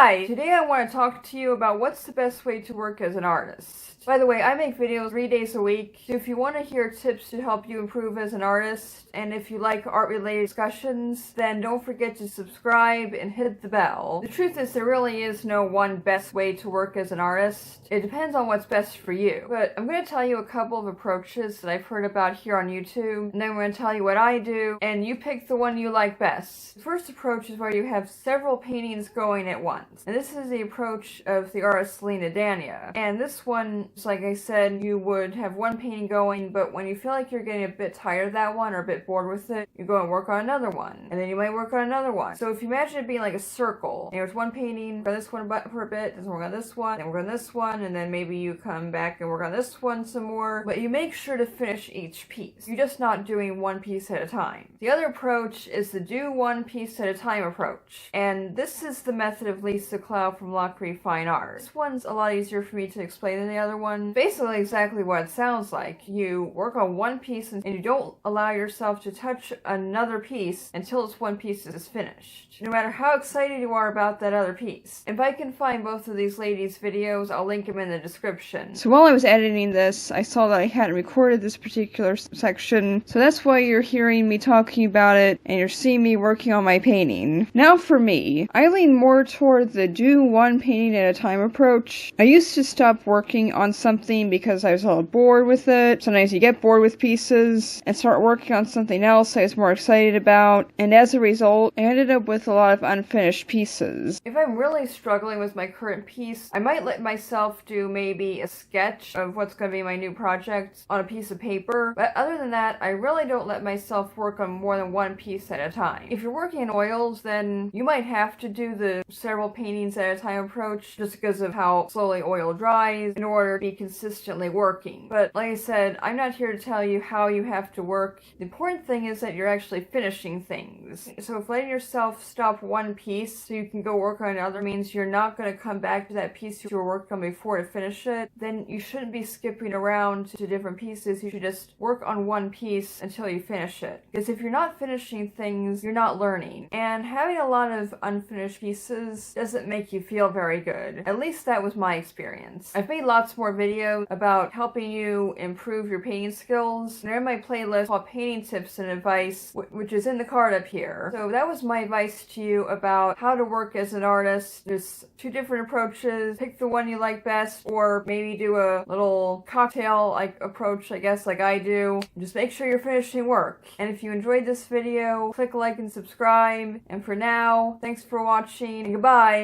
Hi! Today I want to talk to you about what's the best way to work as an artist. By the way, I make videos 3 days a week, so if you want to hear tips to help you improve as an artist, and if you like art-related discussions, then don't forget to subscribe and hit the bell. The truth is there really is no one best way to work as an artist. It depends on what's best for you. But I'm going to tell you a couple of approaches that I've heard about here on YouTube, and then I'm going to tell you what I do, and you pick the one you like best. The first approach is where you have several paintings going at once. And this is the approach of the artist Lena Dania. And this one, like I said, you would have one painting going, but when you feel like you're getting a bit tired of that one or a bit bored with it, you go and work on another one. And then you might work on another one. So if you imagine it being like a circle, and there's one painting, for this one for a bit, then work on this one, then work on this one, and then maybe you come back and work on this one some more. But you make sure to finish each piece. You're just not doing one piece at a time. The other approach is the do one piece at a time approach. And this is the method of Lisa Clow from Lockery Fine Art. This one's a lot easier for me to explain than the other one. Basically exactly what it sounds like. You work on one piece and you don't allow yourself to touch another piece until this one piece is finished, no matter how excited you are about that other piece. If I can find both of these ladies' videos, I'll link them in the description. So while I was editing this, I saw that I hadn't recorded this particular section, so that's why you're hearing me talking about it and you're seeing me working on my painting. Now for me, I lean more toward the do one painting at a time approach. I used to stop working on something because I was a little bored with it. Sometimes you get bored with pieces and start working on something else I was more excited about, and as a result, I ended up with a lot of unfinished pieces. If I'm really struggling with my current piece, I might let myself do maybe a sketch of what's going to be my new project on a piece of paper, but other than that, I really don't let myself work on more than one piece at a time. If you're working in oils, then you might have to do the several paintings at a time approach just because of how slowly oil dries in order to be consistently working. But like I said, I'm not here to tell you how you have to work. The important thing is that you're actually finishing things. So if letting yourself stop one piece so you can go work on another means you're not going to come back to that piece you were working on before to finish it, then you shouldn't be skipping around to different pieces. You should just work on one piece until you finish it. Because if you're not finishing things, you're not learning. And having a lot of unfinished pieces doesn't make you feel very good. At least that was my experience. I've made lots more videos about helping you improve your painting skills. They're in my playlist called Painting Tips and Advice, which is in the card up here. So that was my advice to you about how to work as an artist. There's two different approaches. Pick the one you like best, or maybe do a little cocktail approach, I guess, like I do. Just make sure you're finishing work. And if you enjoyed this video, click like and subscribe. And for now, thanks for watching and goodbye.